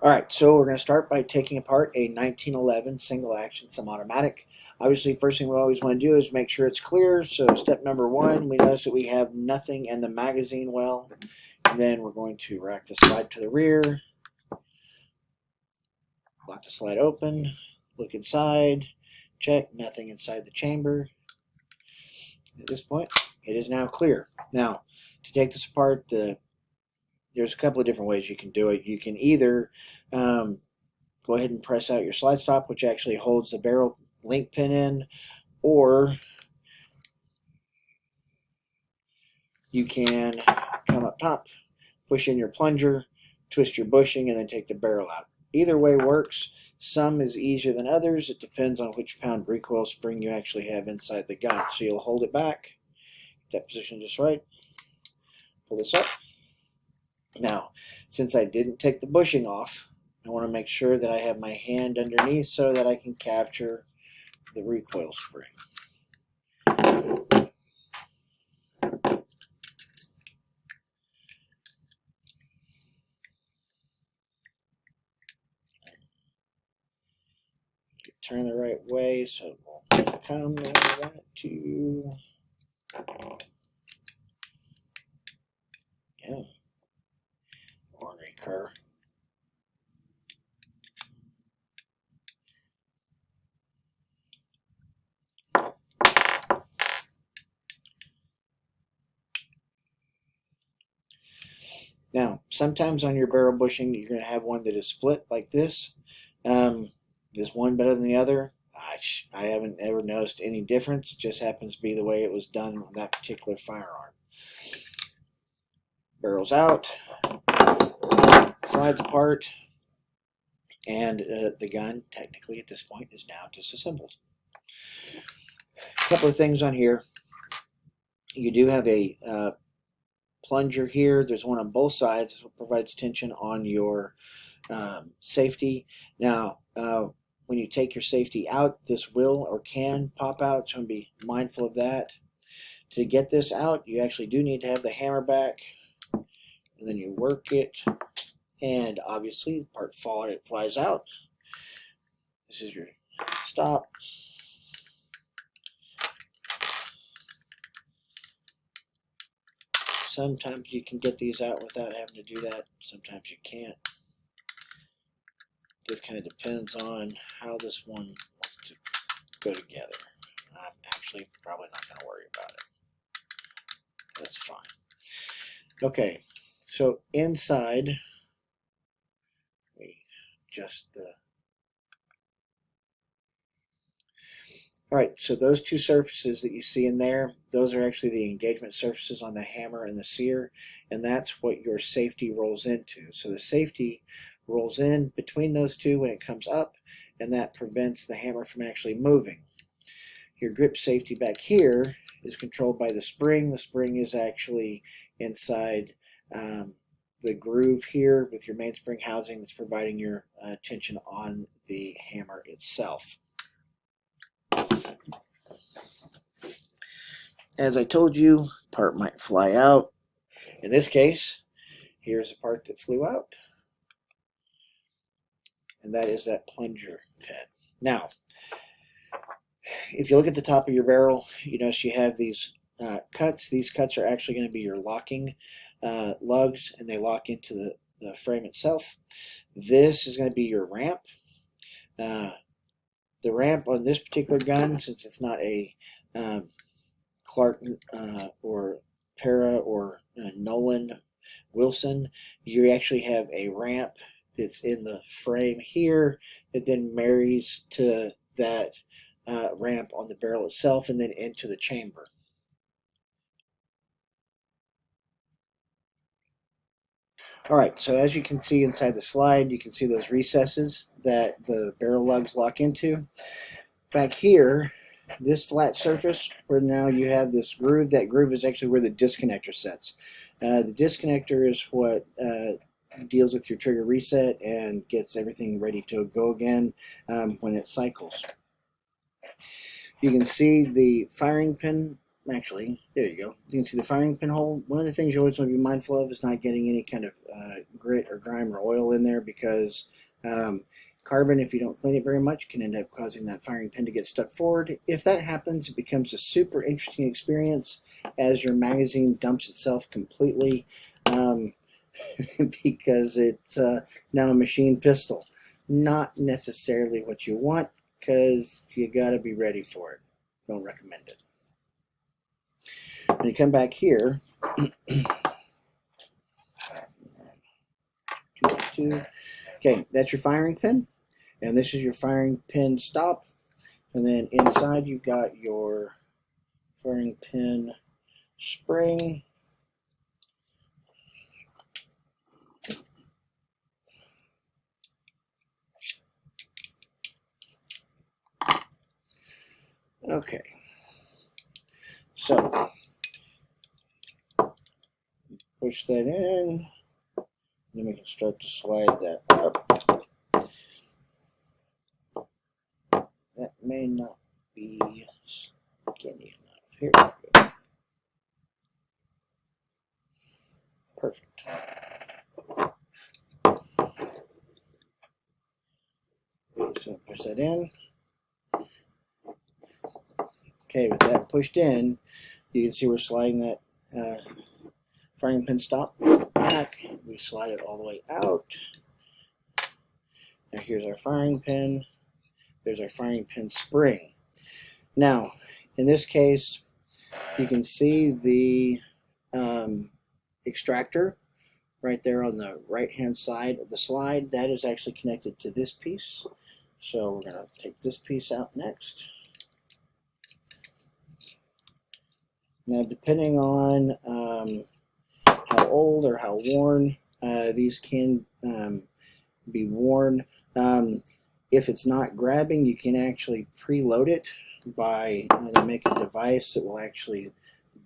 Alright, so we're going to start by taking apart a 1911 single action semi-automatic. Obviously, first thing we always want to do is make sure it's clear. So step number one, we notice that we have nothing in the magazine well. And then we're going to rack the slide to the rear, lock the slide open, look inside, check, nothing inside the chamber. At this point, it is now clear. Now, to take this apart, there's a couple of different ways you can do it. You can either go ahead and press out your slide stop, which actually holds the barrel link pin in, or you can come up top, push in your plunger, twist your bushing, and then take the barrel out. Either way works. Some is easier than others. It depends on which pound recoil spring you actually have inside the gun. So you'll hold it back, get that position just right, pull this up. Now, since I didn't take the bushing off, I want to make sure that I have my hand underneath so that I can capture the recoil spring. Turn the right way so it will come where I want it to. Yeah. Or recur. Now, sometimes on your barrel bushing, you're going to have one that is split like this. Is one better than the other? I haven't ever noticed any difference. It just happens to be the way it was done on that particular firearm. Barrel's out, slides apart, and the gun, technically at this point, is now disassembled. A couple of things on here. You do have a plunger here. There's one on both sides. This provides tension on your safety. Now, when you take your safety out, this will or can pop out, so be mindful of that. To get this out, you actually do need to have the hammer back, and then you work it, and obviously the part it flies out. This is your stop. Sometimes you can get these out without having to do that. Sometimes you can't. It kind of depends on how this one wants to go together. I'm actually probably not going to worry about it. That's fine. Okay, so inside, we adjust the... Alright, so those two surfaces that you see in there, those are actually the engagement surfaces on the hammer and the sear, and that's what your safety rolls into. So the safety rolls in between those two when it comes up, and that prevents the hammer from actually moving. Your grip safety back here is controlled by the spring. The spring is actually inside the groove here with your mainspring housing that's providing your tension on the hammer itself. As I told you, part might fly out. In this case, here's the part that flew out, and that is that plunger pin. Now, if you look at the top of your barrel, you notice you have these cuts. These cuts are actually going to be your locking lugs, and they lock into the frame itself. This is going to be your ramp. The ramp on this particular gun, since it's not a Clark or Para or Nolan Wilson, you actually have a ramp that's in the frame here that then marries to that ramp on the barrel itself and then into the chamber. Alright, so as you can see inside the slide, you can see those recesses that the barrel lugs lock into. Back here, this flat surface where now you have this groove, that groove is actually where the disconnector sets. The disconnector is what deals with your trigger reset and gets everything ready to go again when it cycles. You can see the firing pin actually, there you go. You can see the firing pin hole. One of the things you always want to be mindful of is not getting any kind of grit or grime or oil in there, because carbon, if you don't clean it very much, can end up causing that firing pin to get stuck forward. If that happens, it becomes a super interesting experience as your magazine dumps itself completely, because it's now a machine pistol. Not necessarily what you want, because you got to be ready for it. Don't recommend it. When you come back here, okay, that's your firing pin, and this is your firing pin stop, and then inside you've got your firing pin spring. Okay, so push that in, then we can start to slide that up. That may not be skinny enough. Here we go. Perfect. So push that in. Okay, with that pushed in, you can see we're sliding that firing pin stop back. We slide it all the way out. Now here's our firing pin. There's our firing pin spring. Now, in this case, you can see the extractor right there on the right-hand side of the slide. That is actually connected to this piece. So we're going to take this piece out next. Now, depending on how old or how worn these can be worn, if it's not grabbing, you can actually preload it by they make a device that will actually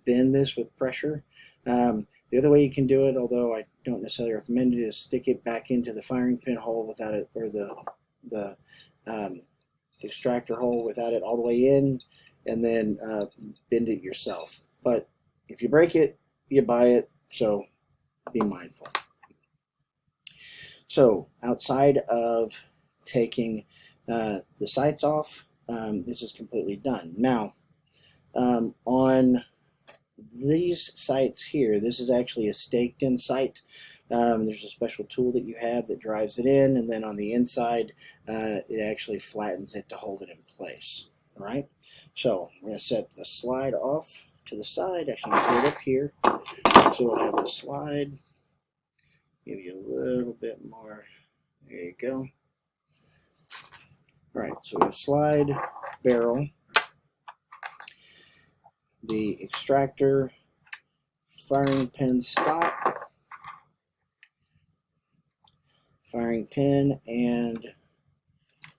bend this with pressure. The other way you can do it, although I don't necessarily recommend it, is stick it back into the firing pin hole without it, or the extractor hole without it all the way in, and then bend it yourself. But if you break it, you buy it, so be mindful. So outside of taking the sights off, this is completely done. Now, on these sights here, this is actually a staked in sight. There's a special tool that you have that drives it in, and then on the inside it actually flattens it to hold it in place. All right, so we're going to set the slide off to the side. Actually, I'm going to put it up here, so we'll have the slide. Give you a little bit more. There you go. All right, so we have slide, barrel, the extractor, firing pin stop, firing pin and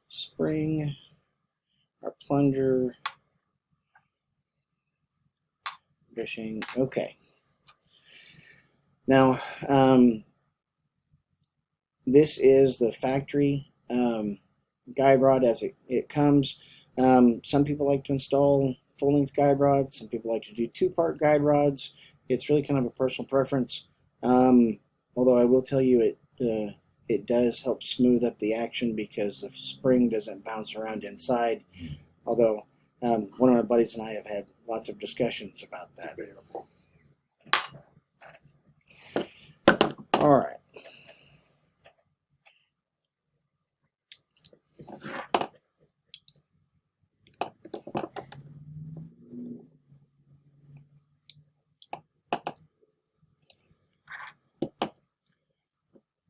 spring, our plunger, bushing. Okay. Now, this is the factory guide rod as it comes. Some people like to install full-length guide rods. Some people like to do two-part guide rods. It's really kind of a personal preference. Although I will tell you it does help smooth up the action because the spring doesn't bounce around inside. Although one of my buddies and I have had lots of discussions about that. All right.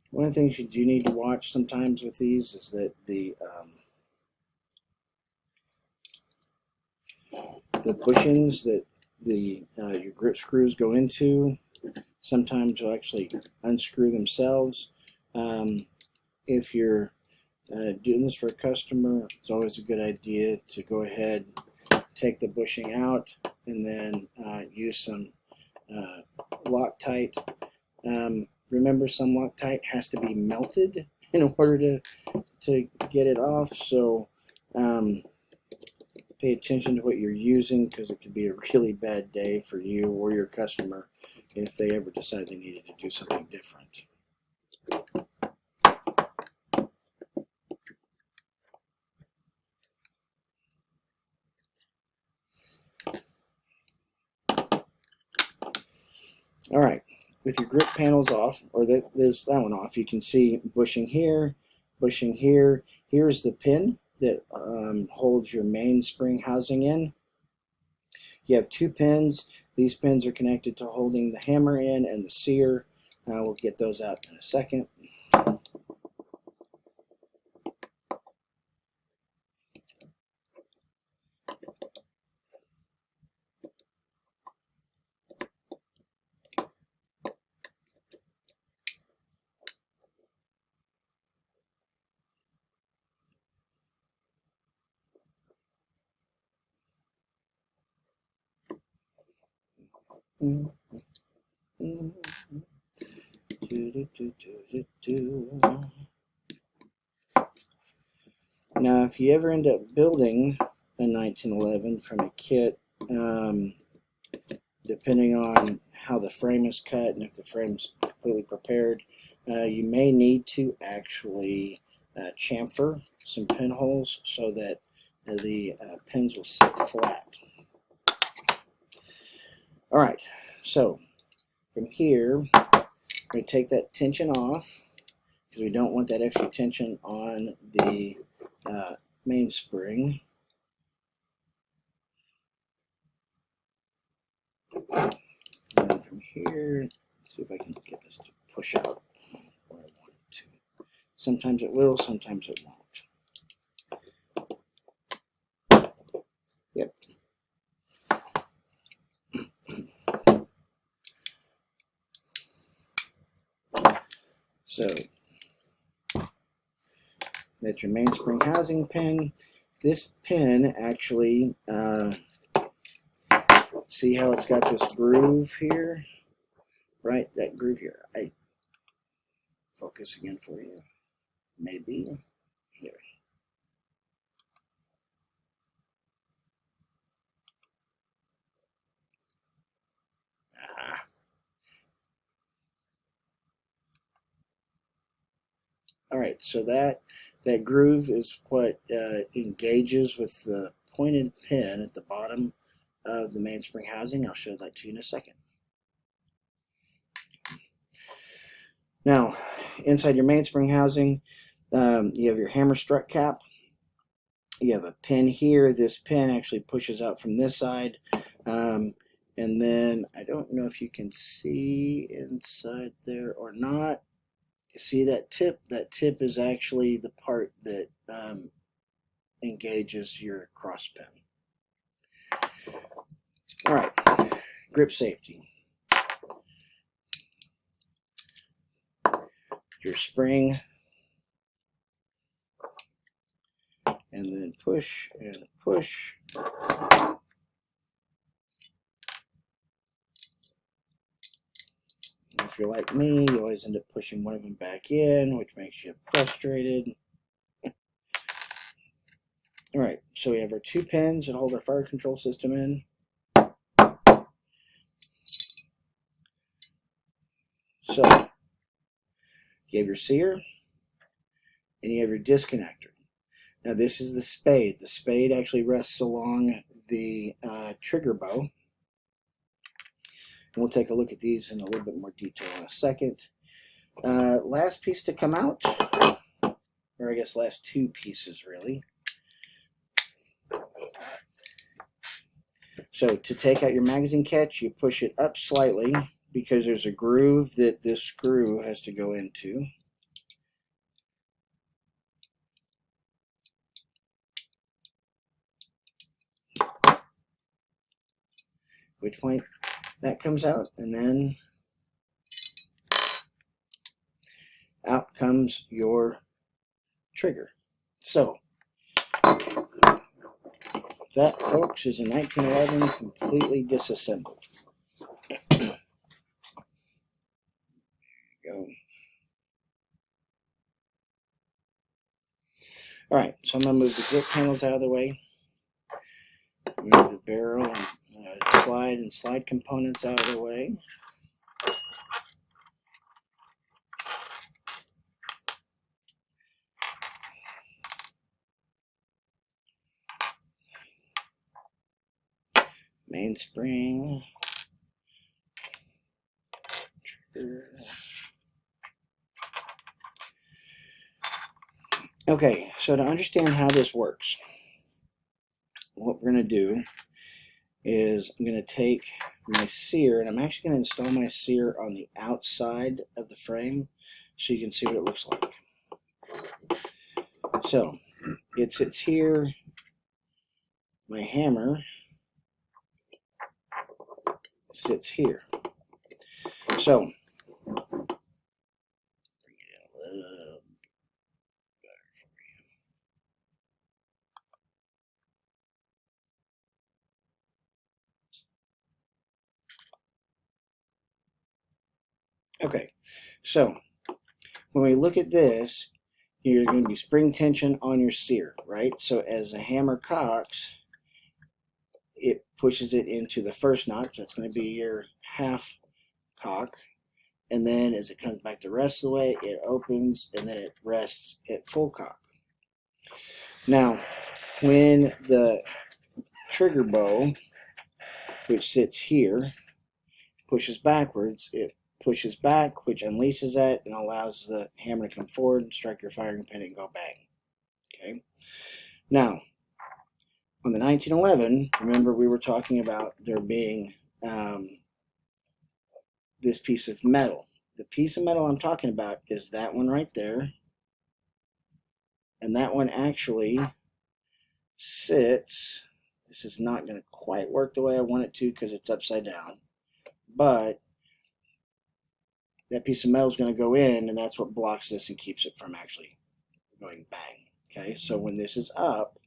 One of the things you do need to watch sometimes with these is that the bushings that your grip screws go into sometimes will actually unscrew themselves. If you're doing this for a customer, it's always a good idea to go ahead, take the bushing out, and then use some Loctite. Remember, some Loctite has to be melted in order to get it off. So pay attention to what you're using, because it could be a really bad day for you or your customer if they ever decide they needed to do something different. All right, with your grip panels off, or that one off, you can see bushing here, bushing here. Here's the pin that holds your mainspring housing in. You have two pins. These pins are connected to holding the hammer in and the sear. We'll get those out in a second. Now, if you ever end up building a 1911 from a kit, depending on how the frame is cut and if the frame's completely prepared, you may need to actually chamfer some pinholes so that the pins will sit flat. All right, so from here, we're going to take that tension off because we don't want that extra tension on the mainspring. And then from here, let's see if I can get this to push out where I want it to. Sometimes it will, sometimes it won't. Yep. So that's your mainspring housing pin. This pin actually, see how it's got this groove here? Right, that groove here. I focus again for you. Maybe here. All right, so that groove is what engages with the pointed pin at the bottom of the mainspring housing. I'll show that to you in a second. Now, inside your mainspring housing, you have your hammer strut cap. You have a pin here. This pin actually pushes out from this side. And then, I don't know if you can see inside there or not. You see that tip? That tip is actually the part that engages your cross pin. All right, grip safety. Your spring, and then push and push. If you're like me, you always end up pushing one of them back in, which makes you frustrated. All right, so we have our two pins that hold our fire control system in. So you have your sear, and you have your disconnector. Now this is the spade. The spade actually rests along the trigger bow. And we'll take a look at these in a little bit more detail in a second. Last piece to come out, or I guess last two pieces really. So to take out your magazine catch, you push it up slightly because there's a groove that this screw has to go into. At which point that comes out, and then out comes your trigger. So that, folks, is a 1911 completely disassembled. There you go. All right, so I'm going to move the grip panels out of the way. Move the barrel and slide components out of the way. Mainspring. Okay, so to understand how this works, what we're going to do is I'm going to take my sear, and I'm actually going to install my sear on the outside of the frame so you can see what it looks like. So it sits here. My hammer sits here. So bring it in a little better for you. Okay, so when we look at this, you're going to be spring tension on your sear, right? So as the hammer cocks, it pushes it into the first notch. That's going to be your half cock. And then as it comes back the rest of the way, it opens and then it rests at full cock. Now, when the trigger bow, which sits here, pushes backwards, it pushes back, which unleashes that and allows the hammer to come forward and strike your firing pin and go bang. Okay. Now, on the 1911, remember we were talking about there being this piece of metal. The piece of metal I'm talking about is that one right there. And that one actually sits, this is not going to quite work the way I want it to because it's upside down, but that piece of metal is going to go in, and that's what blocks this and keeps it from actually going bang. Okay, so when this is up,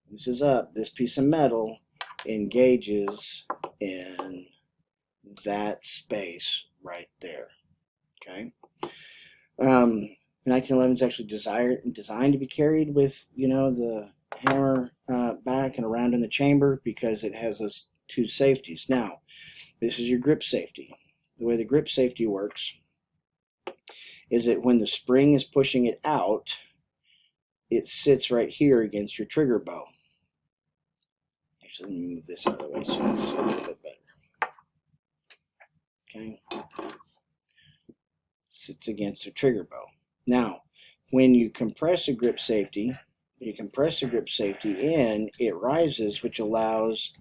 this piece of metal engages in that space right there. Okay. 1911 is actually designed to be carried with, the hammer back and around in the chamber because it has those two safeties. Now, this is your grip safety. The way the grip safety works is that when the spring is pushing it out, it sits right here against your trigger bow. Actually, let me move this out of the way so you can see a little bit better. Okay. Sits against the trigger bow. Now, when you compress a grip safety, in, it rises, which allows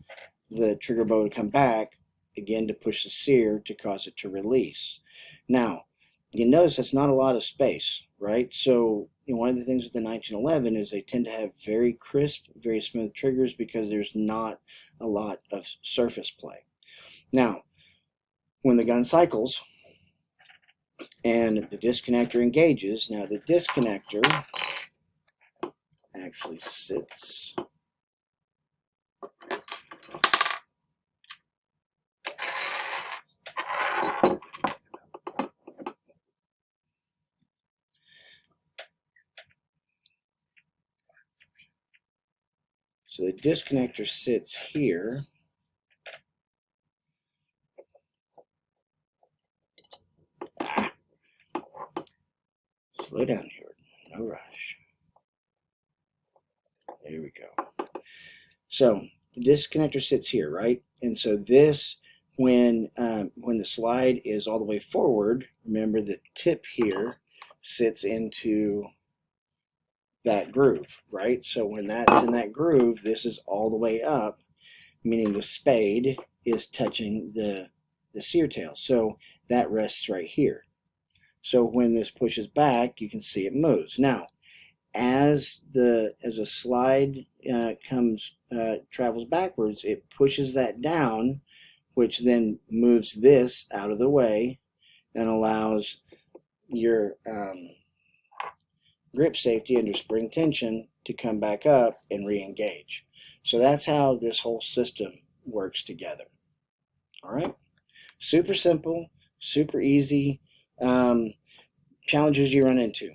the trigger bow to come back, again to push the sear to cause it to release. Now, you notice that's not a lot of space, right? So, one of the things with the 1911 is they tend to have very crisp, very smooth triggers because there's not a lot of surface play. Now, when the gun cycles, and the disconnector engages. Now the disconnector actually sits so the disconnector sits here. Slow down here, no rush. There we go. So the disconnector sits here, right? And so this, when the slide is all the way forward, remember the tip here sits into that groove, right? So when that's in that groove, this is all the way up, meaning the spade is touching the sear tail. So that rests right here. So when this pushes back, you can see it moves. Now, as a slide travels backwards, it pushes that down, which then moves this out of the way and allows your grip safety under spring tension to come back up and re-engage. So that's how this whole system works together. All right, super simple, super easy. Challenges you run into.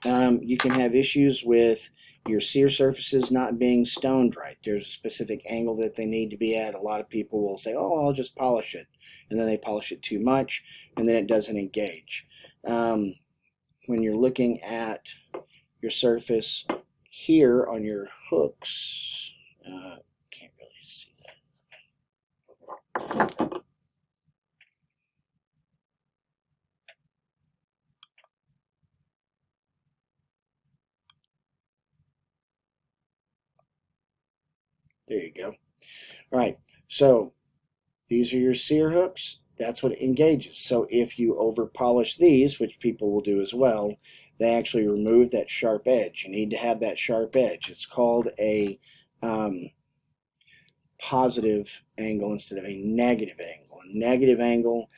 You can have issues with your sear surfaces not being stoned right. There's a specific angle that they need to be at. A lot of people will say, oh, I'll just polish it. And then they polish it too much, and then it doesn't engage. When you're looking at your surface here on your hooks, can't really see that. There you go. All right, so these are your sear hooks. That's what engages. So if you over polish these, which people will do as well, they actually remove that sharp edge. You need to have that sharp edge. It's called a positive angle instead of a negative angle. A negative angle,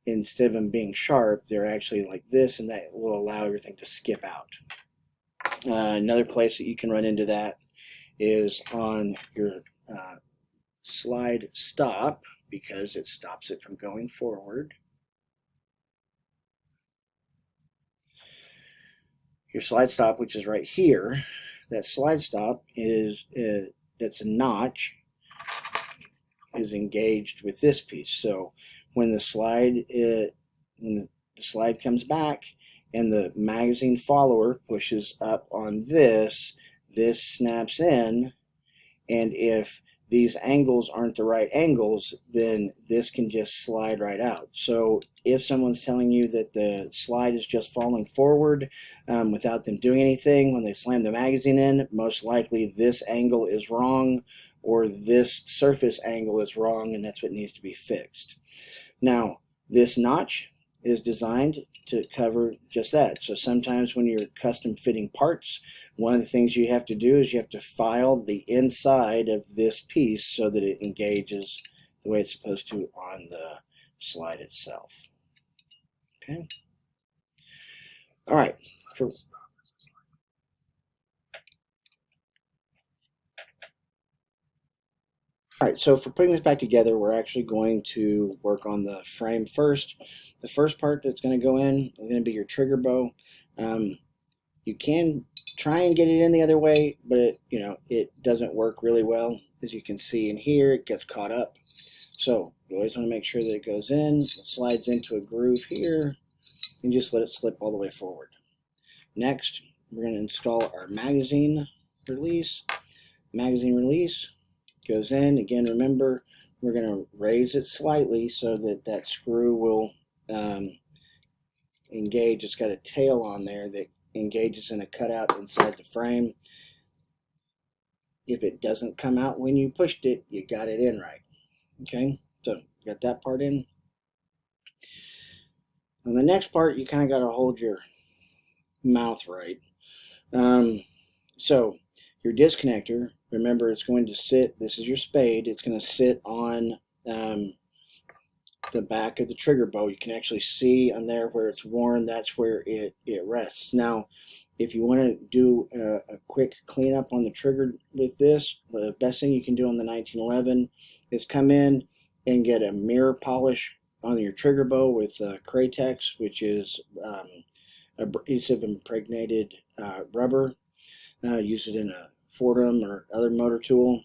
instead of them being sharp, they're actually like this, and that will allow everything to skip out. Another place that you can run into that is on your slide stop, because it stops it from going forward. Your slide stop, which is right here, that slide stop is that's a notch, is engaged with this piece. So when the slide comes back and the magazine follower pushes up on this snaps in, and if these angles aren't the right angles, then this can just slide right out. So if someone's telling you that the slide is just falling forward without them doing anything, when they slam the magazine in, most likely this angle is wrong, or this surface angle is wrong, and that's what needs to be fixed. Now, this notch is designed to cover just that. So sometimes when you're custom fitting parts, one of the things you have to do is you have to file the inside of this piece so that it engages the way it's supposed to on the slide itself. Okay. All right. All right, so for putting this back together, we're actually going to work on the frame first. The first part that's going to go in is going to be your trigger bow. You can try and get it in the other way, but it doesn't work really well. As you can see in here, it gets caught up. So you always want to make sure that it goes in, it slides into a groove here, and just let it slip all the way forward. Next, we're going to install our magazine release. Magazine release goes in. Again, remember, we're going to raise it slightly so that that screw will engage. It's got a tail on there that engages in a cutout inside the frame. If it doesn't come out when you pushed it, you got it in right. Okay, so got that part in. On the next part, you kind of got to hold your mouth right. So your disconnector, remember, it's going to sit, this is your spade, it's going to sit on the back of the trigger bow. You can actually see on there where it's worn, that's where it rests. Now, if you want to do a quick cleanup on the trigger with this, the best thing you can do on the 1911 is come in and get a mirror polish on your trigger bow with Kratex, which is abrasive impregnated rubber. Use it in a Fordham or other motor tool.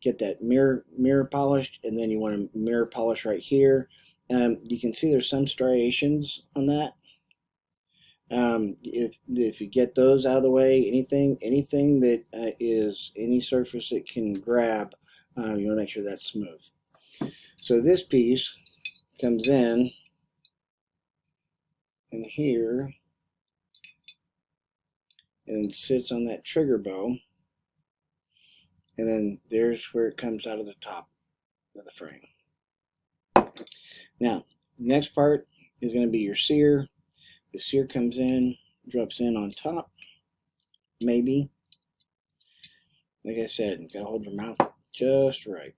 Get that mirror polished, and then you want to mirror polish right here. You can see there's some striations on that. If you get those out of the way, anything that is any surface that can grab, you want to make sure that's smooth. So this piece comes in here and sits on that trigger bow, and then there's where it comes out of the top of the frame. Now, next part is going to be your sear. The sear comes in, drops in on top, maybe. Like I said, you got to hold your mouth just right.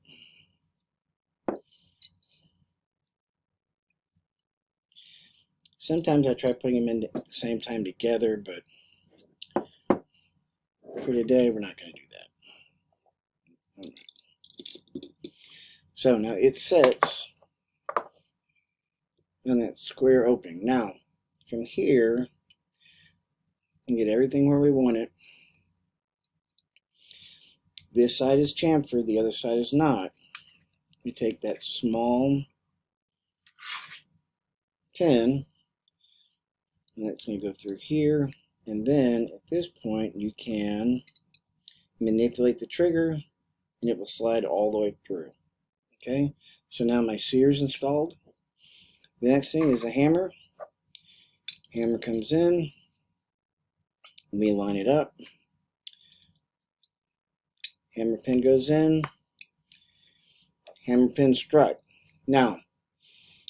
Sometimes I try putting them in at the same time together, but for today, we're not going to do that. So now it sits on that square opening. Now, from here, and get everything where we want it. This side is chamfered, the other side is not. We take that small pin, and that's going to go through here, and then at this point you can manipulate the trigger and it will slide all the way through. Okay, so now my sear is installed. The next thing is a hammer. Hammer comes in, we line it up, hammer pin goes in, hammer pin strut. Now,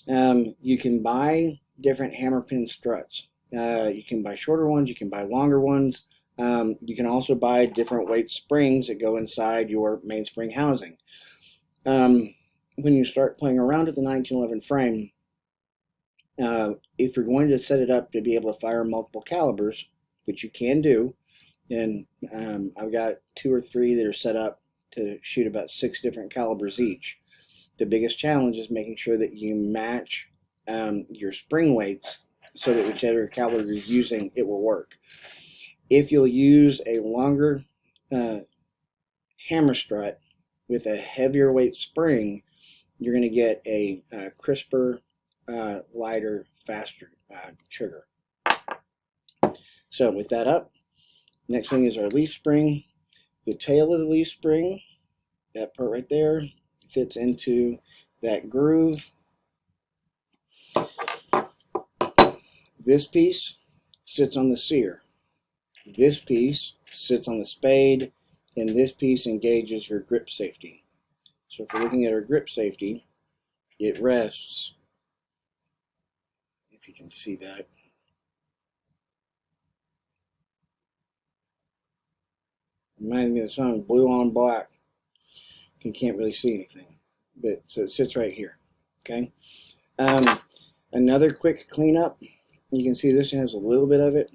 you can buy different hammer pin struts. You can buy shorter ones, you can buy longer ones. You can also buy different weight springs that go inside your mainspring housing. When you start playing around with the 1911 frame, if you're going to set it up to be able to fire multiple calibers, which you can do, and I've got 2 or 3 that are set up to shoot about 6 different calibers each. The biggest challenge is making sure that you match your spring weights so that whichever caliber you're using, it will work. If you'll use a longer hammer strut with a heavier weight spring, you're going to get a crisper, lighter, faster trigger. So with that up, next thing is our leaf spring. The tail of the leaf spring, that part right there, fits into that groove. This piece sits on the sear. This piece sits on the spade, and this piece engages your grip safety. So if we're looking at our grip safety, it rests, if you can see that, reminds me of the song Blue on Black. You can't really see anything, but so it sits right here. Okay. Another quick cleanup. You can see this one has a little bit of it.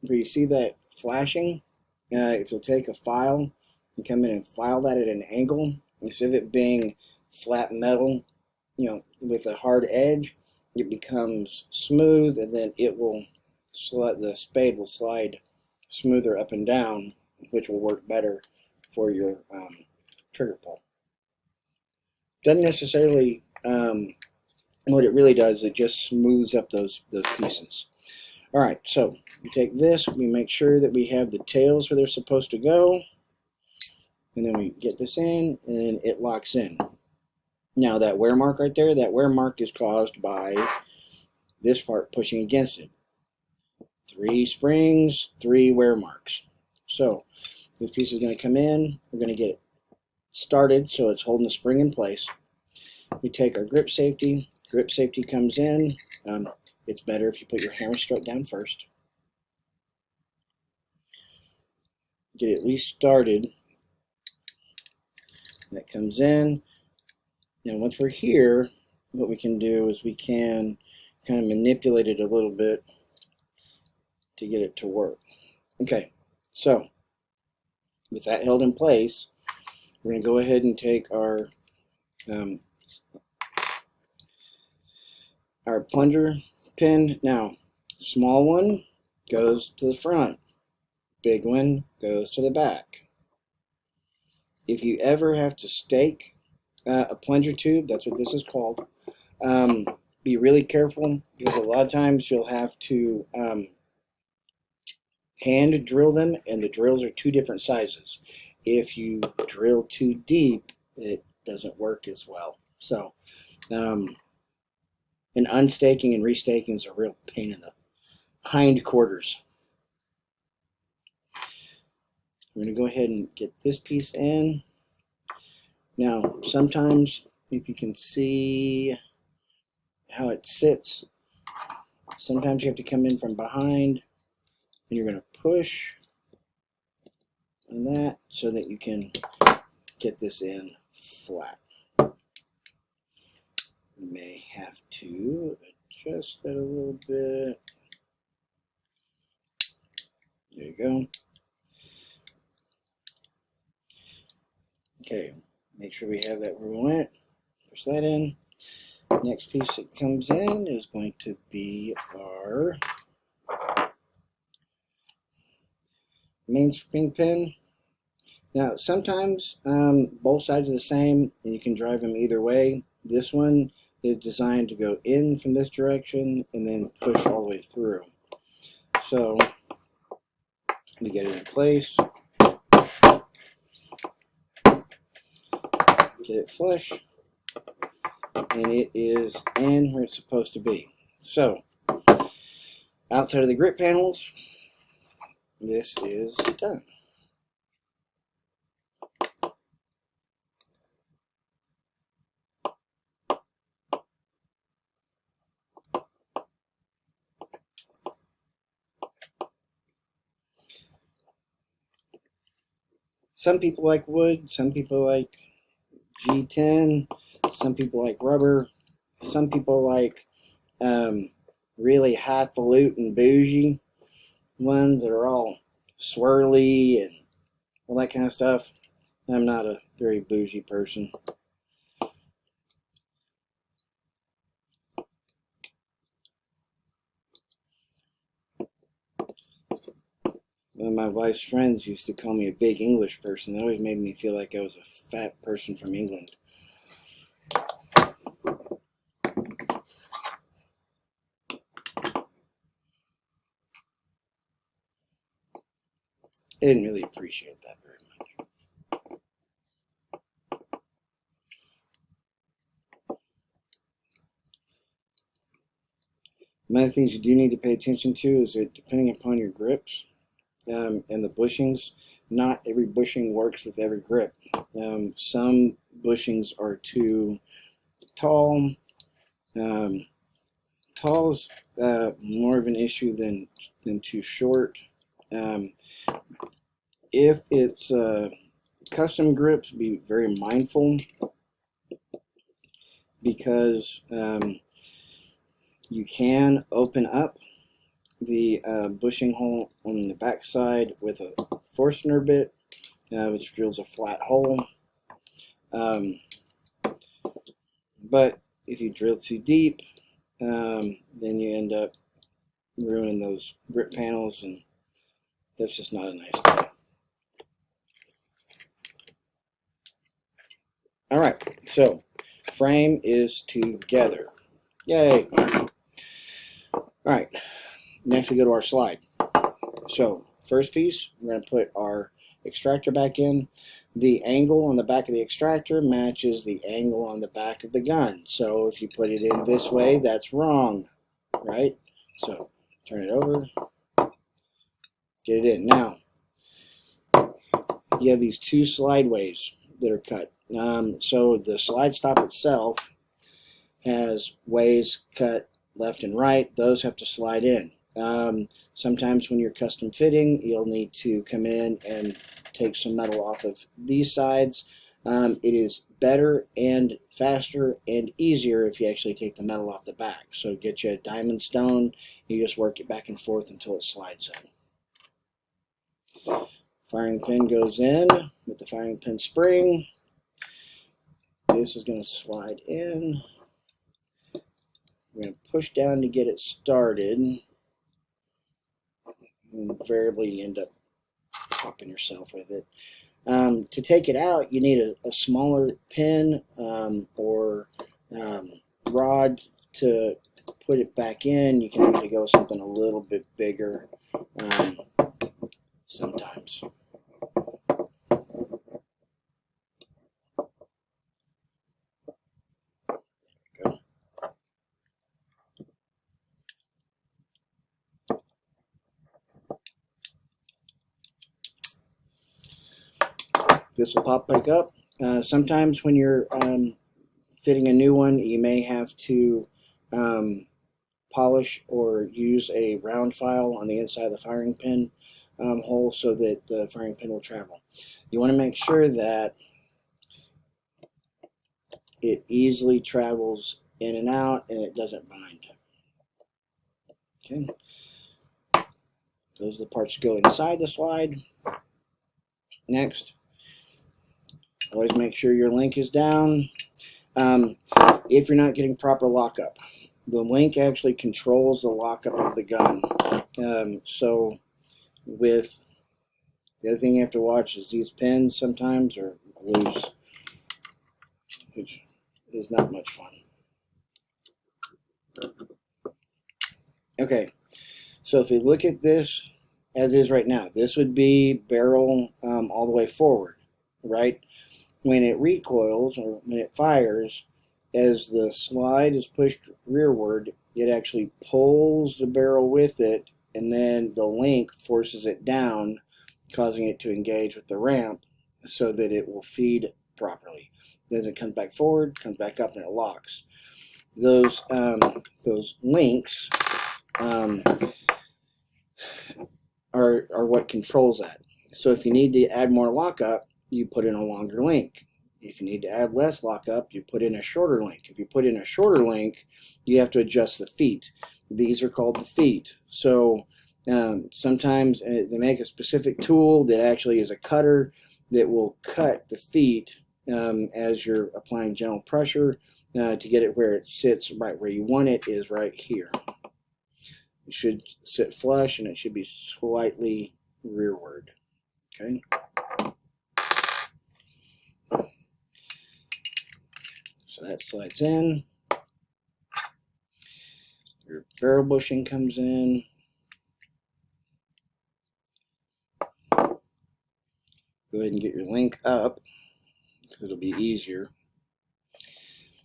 Where you see that flashing, if you'll take a file and come in and file that at an angle, instead of it being flat metal, with a hard edge, it becomes smooth, and then it will slide, the spade will slide smoother up and down, which will work better for your trigger pull. Doesn't necessarily, what it really does, it just smooths up those pieces. All right, so we take this, we make sure that we have the tails where they're supposed to go, and then we get this in, and it locks in. Now that wear mark right there, that wear mark is caused by this part pushing against it. 3 springs, 3 wear marks. So this piece is going to come in, we're going to get it started so it's holding the spring in place. We take our grip safety comes in. It's better if you put your hammer strut down first. Get it at least started. That comes in. Now once we're here, what we can do is we can kind of manipulate it a little bit to get it to work. Okay, so with that held in place, we're going to go ahead and take our plunger pin. Now, small one goes to the front, big one goes to the back. If you ever have to stake a plunger tube, that's what this is called, be really careful, because a lot of times you'll have to hand drill them, and the drills are 2 different sizes. If you drill too deep, it doesn't work as well. So and unstaking and restaking is a real pain in the hind quarters. We're going to go ahead and get this piece in. Now, sometimes, if you can see how it sits, sometimes you have to come in from behind, and you're going to push on that so that you can get this in flat. You may have to adjust that a little bit. There you go. Okay, make sure we have that where we want it. Push that in. Next piece that comes in is going to be our mainspring pin. Now, sometimes both sides are the same, and you can drive them either way. This one is designed to go in from this direction and then push all the way through. So we get it in place, get it flush, and it is in where it's supposed to be. So outside of the grip panels, this is done. Some people like wood, some people like G10, some people like rubber, some people like really highfalutin bougie ones that are all swirly and all that kind of stuff. I'm not a very bougie person. My wife's friends used to call me a big English person. That always made me feel like I was a fat person from England. I didn't really appreciate that very much. One of the things you do need to pay attention to is that depending upon your grips and the bushings, not every bushing works with every grip. Some bushings are too tall. Tall's more of an issue than too short. If it's custom grips, be very mindful, because you can open up the bushing hole on the back side with a Forstner bit, which drills a flat hole. But if you drill too deep, then you end up ruining those grip panels, and that's just not a nice thing. All right, so frame is together. Yay! All right, next we go to our slide. So first piece, we're going to put our extractor back in. The angle on the back of the extractor matches the angle on the back of the gun. So if you put it in this way, that's wrong, right? So turn it over, get it in. Now, you have these two slideways that are cut. So the slide stop itself has ways cut left and right. Those have to slide in. Sometimes when you're custom fitting, you'll need to come in and take some metal off of these sides. It is better and faster and easier if you actually take the metal off the back. So get you a diamond stone, you just work it back and forth until it slides in. Firing pin goes in with the firing pin spring. This is going to slide in. We're going to push down to get it started. Invariably you end up popping yourself with it. To take it out, you need a smaller pin or rod to put it back in. You can actually go with something a little bit bigger sometimes. This will pop back up. Sometimes when you're fitting a new one, you may have to polish or use a round file on the inside of the firing pin hole so that the firing pin will travel. You want to make sure that it easily travels in and out and it doesn't bind. Okay. Those are the parts that go inside the slide. Next, always make sure your link is down. If you're not getting proper lockup, the link actually controls the lockup of the gun. So with The other thing you have to watch is these pins sometimes are loose, which is not much fun. Okay, so if we look at this as is right now, this would be barrel all the way forward, right? When it recoils or when it fires, as the slide is pushed rearward, it actually pulls the barrel with it, and then the link forces it down, causing it to engage with the ramp so that it will feed properly. Then it comes back forward, comes back up, and it locks. Those links are what controls that. So if you need to add more lockup, you put in a longer link. If you need to add less lockup, you put in a shorter link. If you put in a shorter link, you have to adjust the feet. These are called the feet. So sometimes they make a specific tool that actually is a cutter that will cut the feet as you're applying gentle pressure to get it where it sits right where you want it, is right here. It should sit flush and it should be slightly rearward. Okay. So that slides in. Your barrel bushing comes in. Go ahead and get your link up because it'll be easier.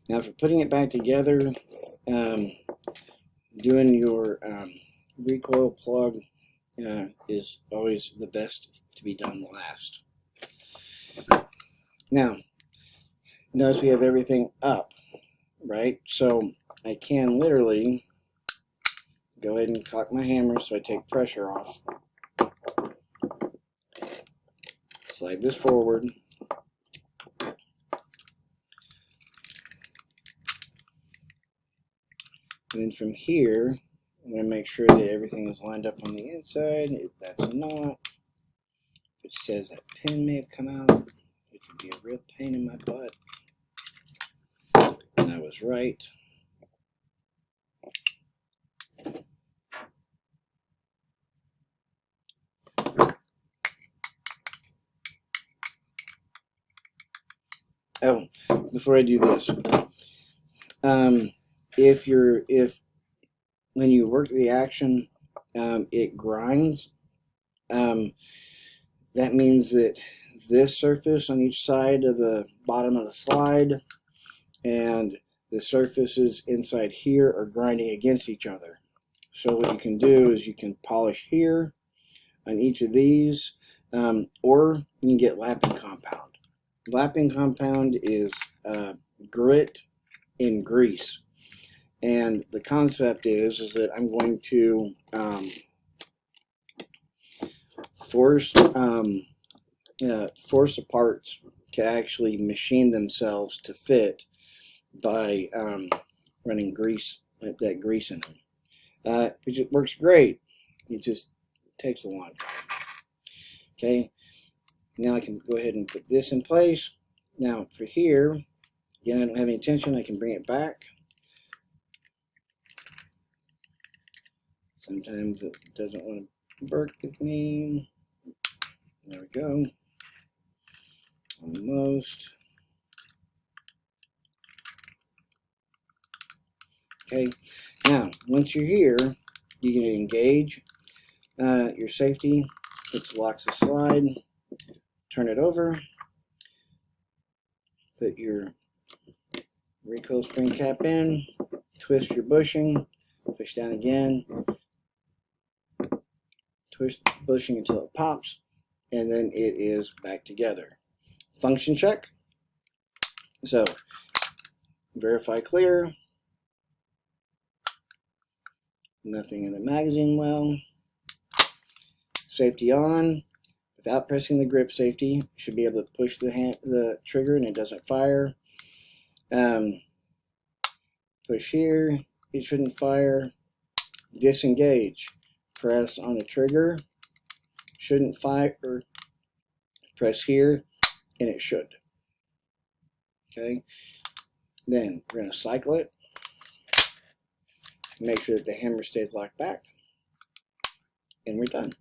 Now for putting it back together, doing your recoil plug is always the best to be done last. Now, notice we have everything up, right? So I can literally go ahead and cock my hammer so I take pressure off. Slide this forward. And then from here, I'm going to make sure that everything is lined up on the inside. If that's not, it says that pin may have come out, which would be a real pain in my butt. And I was right. Oh, before I do this, if when you work the action, it grinds, that means that this surface on each side of the bottom of the slide and the surfaces inside here are grinding against each other. So what you can do is you can polish here on each of these, or you can get lapping compound. Lapping compound is grit in grease. And the concept is that I'm going to force the parts to actually machine themselves to fit by running grease, that grease in them. Which works great. It just takes a long time. Okay, now I can go ahead and put this in place. Now for here, again, I don't have any tension. I can bring it back. Sometimes it doesn't want to work with me. There we go. Almost. Okay. Now, once you're here, you can engage your safety, which locks the slide. Turn it over. Put your recoil spring cap in. Twist your bushing. Push down again. Twist the bushing until it pops, and then it is back together. Function check. So, verify clear. Nothing in the magazine well. Safety on. Without pressing the grip safety, you should be able to push the trigger and it doesn't fire. Push here, it shouldn't fire. Disengage. Press on the trigger, shouldn't fire. Press here, and it should. Okay. Then we're going to cycle it. Make sure that the hammer stays locked back. And we're done.